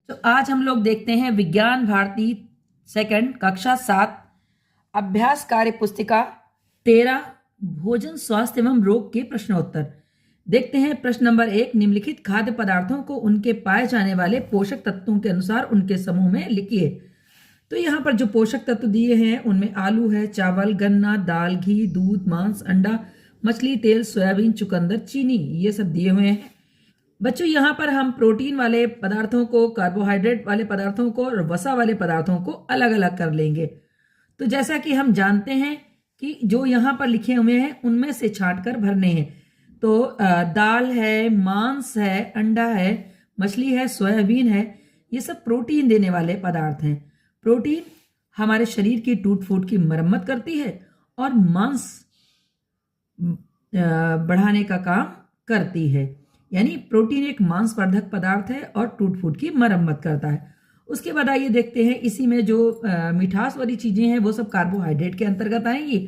तो आज हम लोग देखते हैं विज्ञान भारती सेकंड कक्षा 7 अभ्यास कार्य पुस्तिका 13 भोजन स्वास्थ्य एवं रोग के प्रश्नोत्तर। देखते हैं प्रश्न नंबर 1। निम्नलिखित खाद्य पदार्थों को उनके पाए जाने वाले पोषक तत्वों के अनुसार उनके समूह में लिखिए। तो यहाँ पर जो पोषक तत्व दिए हैं उनमें आलू है, चावल, गन्ना, दाल, घी, दूध, मांस, अंडा, मछली, तेल, सोयाबीन, चुकंदर, चीनी, ये सब दिए हुए हैं। बच्चों यहाँ पर हम प्रोटीन वाले पदार्थों को, कार्बोहाइड्रेट वाले पदार्थों को और वसा वाले पदार्थों को अलग अलग कर लेंगे। तो जैसा कि हम जानते हैं कि जो यहाँ पर लिखे हुए हैं उनमें से छांट कर भरने हैं। तो दाल है, मांस है, अंडा है, मछली है, सोयाबीन है, ये सब प्रोटीन देने वाले पदार्थ हैं। प्रोटीन हमारे शरीर की टूट फूट की मरम्मत करती है और मांस बढ़ाने का काम करती है। यानी प्रोटीन एक मांसवर्धक पदार्थ है और टूट फूट की मरम्मत करता है। उसके बाद आइए देखते हैं इसी में जो मिठास वाली चीजें हैं वो सब कार्बोहाइड्रेट के अंतर्गत आएंगी।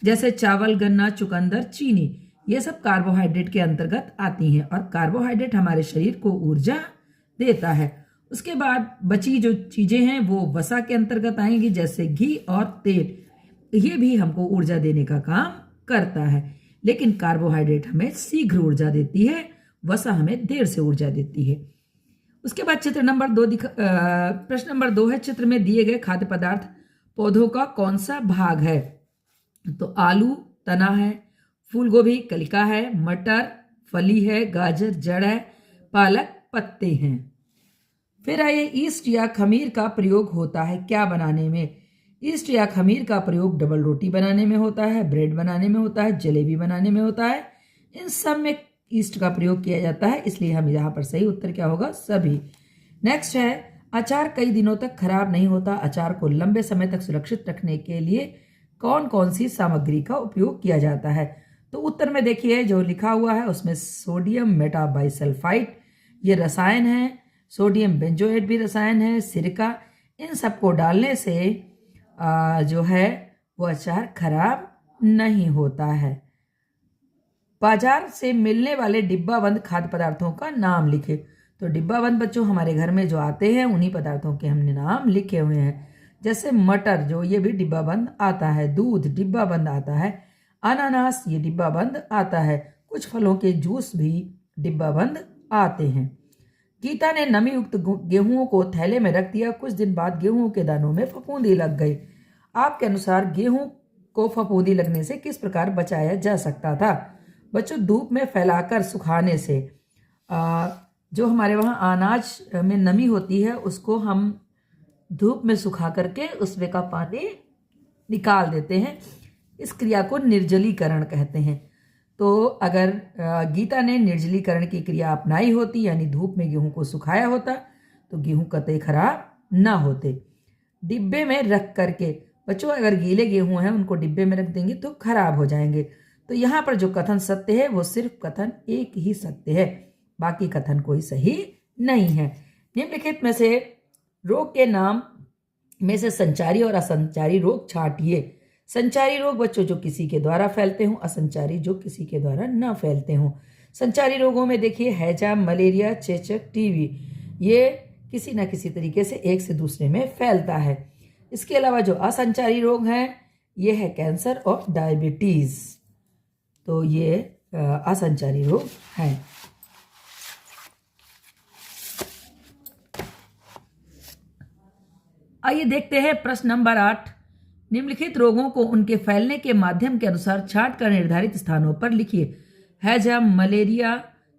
जैसे चावल, गन्ना, चुकंदर, चीनी, ये सब कार्बोहाइड्रेट के अंतर्गत आती हैं और कार्बोहाइड्रेट हमारे शरीर को ऊर्जा देता है। उसके बाद बची जो चीजें हैं वो वसा के अंतर्गत आएंगी, जैसे घी और तेल, ये भी हमको ऊर्जा देने का काम करता है। लेकिन कार्बोहाइड्रेट हमें शीघ्र ऊर्जा देती है, वसा हमें देर से ऊर्जा देती है। उसके बाद चित्र नंबर 2 प्रश्न नंबर 2 है, चित्र में दिए गए खाद्य पदार्थ पौधों का कौन सा भाग है? तो आलू तना है, फूल गोभी कलिका है, मटर फली है, गाजर जड़ है, पालक पत्ते हैं। फिर आइए, ईस्ट या खमीर का प्रयोग होता है क्या बनाने में? ईस्ट या खमीर का प्रयोग डबल रोटी बनाने में होता है, ब्रेड बनाने में होता है, जलेबी बनाने में होता है। इन सब में ईस्ट का प्रयोग किया जाता है, इसलिए हम यहाँ पर सही उत्तर क्या होगा? सभी। नेक्स्ट है, अचार कई दिनों तक खराब नहीं होता। अचार को लंबे समय तक सुरक्षित रखने के लिए कौन कौन सी सामग्री का उपयोग किया जाता है? तो उत्तर में देखिए जो लिखा हुआ है उसमें सोडियम मेटाबाइसल्फाइड ये रसायन है, सोडियम बेंजोएट भी रसायन है, सिरका, इन सबको डालने से जो है वो अचार खराब नहीं होता है। बाजार से मिलने वाले डिब्बाबंद खाद्य पदार्थों का नाम लिखे। तो डिब्बाबंद बच्चों हमारे घर में जो आते हैं उन्हीं पदार्थों के हमने नाम लिखे हुए हैं। जैसे मटर, जो ये भी डिब्बाबंद आता है, दूध डिब्बाबंद आता है, अनानास ये डिब्बाबंद आता है, कुछ फलों के जूस भी डिब्बाबंद आते हैं। गीता ने नमी युक्त गेहूं को थैले में रख दिया। कुछ दिन बाद गेहूं के दानों में फफूंदी लग गई। आपके अनुसार गेहूं को फफूंदी लगने से किस प्रकार बचाया जा सकता था? बच्चों, धूप में फैलाकर सुखाने से। जो हमारे वहाँ अनाज में नमी होती है उसको हम धूप में सुखा करके उसमें का पानी निकाल देते हैं। इस क्रिया को निर्जलीकरण कहते हैं। तो अगर गीता ने निर्जलीकरण की क्रिया अपनाई होती, यानी धूप में गेहूं को सुखाया होता, तो गेहूं कतई खराब ना होते। डिब्बे में रख करके, बच्चों अगर गीले गेहूं हैं उनको डिब्बे में रख देंगे तो खराब हो जाएंगे। तो यहाँ पर जो कथन सत्य है वो सिर्फ कथन एक ही सत्य है, बाकी कथन कोई सही नहीं है। निम्नलिखित में से रोग के नाम में से संचारी और असंचारी रोग छांटिए। संचारी रोग बच्चों जो किसी के द्वारा फैलते हों, असंचारी जो किसी के द्वारा ना फैलते हों। संचारी रोगों में देखिए हैजा, मलेरिया, चेचक, टीबी, ये किसी ना किसी तरीके से एक से दूसरे में फैलता है। इसके अलावा जो असंचारी रोग हैं ये है कैंसर और डायबिटीज। तो ये असंचारी रोग हैं। आइए देखते हैं प्रश्न नंबर 8। निम्नलिखित रोगों को उनके फैलने के माध्यम के अनुसार छांट कर निर्धारित स्थानों पर लिखिए। हैजा, मलेरिया,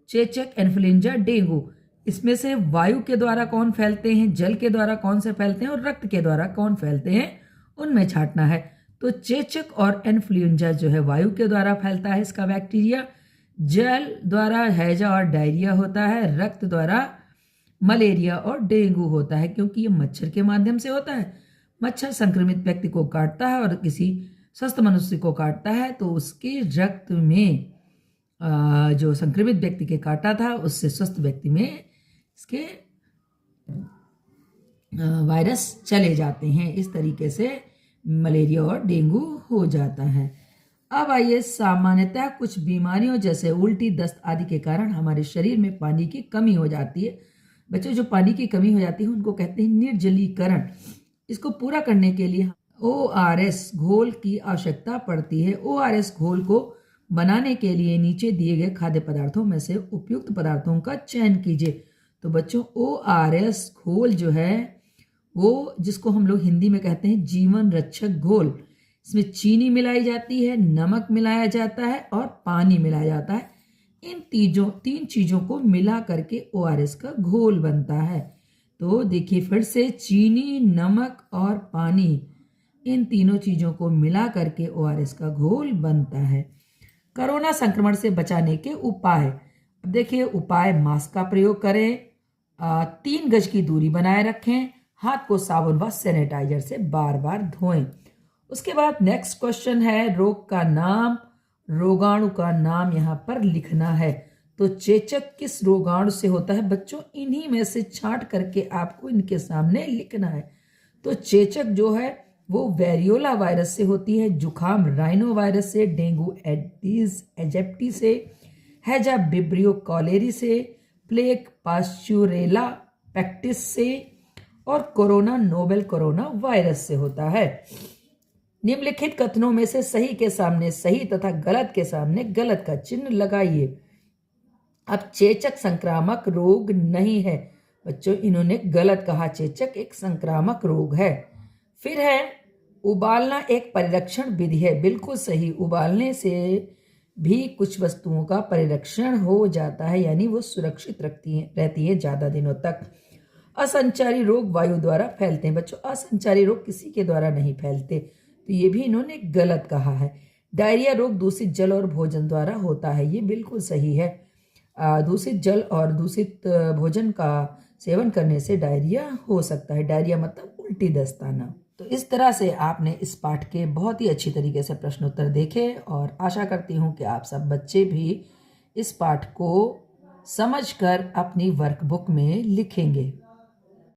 चेचक, इन्फ्लुएंजा, डेंगू। इसमें से वायु के द्वारा कौन फैलते हैं, जल के द्वारा कौन से फैलते हैं और रक्त के द्वारा कौन फैलते हैं, उनमें छांटना है। तो चेचक और इन्फ्लुएंजा जो है वायु के द्वारा फैलता है इसका बैक्टीरिया, जल द्वारा हैजा और डायरिया होता है, रक्त द्वारा मलेरिया और डेंगू होता है, क्योंकि ये मच्छर के माध्यम से होता है। मच्छर संक्रमित व्यक्ति को काटता है और किसी स्वस्थ मनुष्य को काटता है तो उसके रक्त में जो संक्रमित व्यक्ति के काटा था उससे स्वस्थ व्यक्ति में इसके वायरस चले जाते हैं। इस तरीके से मलेरिया और डेंगू हो जाता है। अब आइए, सामान्यतः कुछ बीमारियों जैसे उल्टी, दस्त आदि के कारण हमारे शरीर में पानी की कमी हो जाती है। बच्चों, जो पानी की कमी हो जाती है उनको कहते हैं निर्जलीकरण। इसको पूरा करने के लिए ORS घोल की आवश्यकता पड़ती है। ORS घोल को बनाने के लिए नीचे दिए गए खाद्य पदार्थों में से उपयुक्त पदार्थों का चयन कीजिए। तो बच्चों, ORS घोल जो है वो, जिसको हम लोग हिंदी में कहते हैं जीवन रक्षक घोल, इसमें चीनी मिलाई जाती है, नमक मिलाया जाता है और पानी मिलाया जाता है। इन तीन चीजों को मिला करके ORS का घोल बनता है। तो देखिए फिर से, चीनी, नमक और पानी, इन तीनों चीजों को मिला करके ORS का घोल बनता है। कोरोना संक्रमण से बचाने के उपाय। अब देखिए उपाय, मास्क का प्रयोग करें, 3 गज की दूरी बनाए रखें, हाथ को साबुन व सैनिटाइजर से बार बार धोएं। उसके बाद नेक्स्ट क्वेश्चन है, रोग का नाम, रोगाणु का नाम यहाँ पर लिखना है। तो चेचक किस रोगाणु से होता है बच्चों? इन्हीं में से छांट करके आपको इनके सामने लिखना है। तो चेचक जो है वो वेरियोला वायरस से होती है, जुखाम राइनो वायरस से, डेंगू एडिस एजिप्टी से, हैजा विब्रियो कॉलेरी से, प्लेग पास्चुरेला पैक्टिस से और कोरोना नोवेल कोरोना वायरस से होता है। निम्नलिखित कथनों में से सही के सामने सही तथा गलत के सामने गलत का चिन्ह लगाइए। अब चेचक संक्रामक रोग नहीं है बच्चों, इन्होंने गलत कहा, चेचक एक संक्रामक रोग है। फिर है, उबालना एक परिरक्षण विधि है, बिल्कुल सही, उबालने से भी कुछ वस्तुओं का परिरक्षण हो जाता है, यानी वो सुरक्षित रहती है ज्यादा दिनों तक। असंचारी रोग वायु द्वारा फैलते हैं बच्चों, असंचारी रोग किसी के द्वारा नहीं फैलते, तो ये भी इन्होंने गलत कहा है। डायरिया रोग दूषित जल और भोजन द्वारा होता है, ये बिल्कुल सही है। दूषित जल और दूषित भोजन का सेवन करने से डायरिया हो सकता है। डायरिया मतलब उल्टी दस्ताना। तो इस तरह से आपने इस पाठ के बहुत ही अच्छी तरीके से प्रश्न उत्तर देखे और आशा करती हूँ कि आप सब बच्चे भी इस पाठ को समझकर अपनी वर्कबुक में लिखेंगे।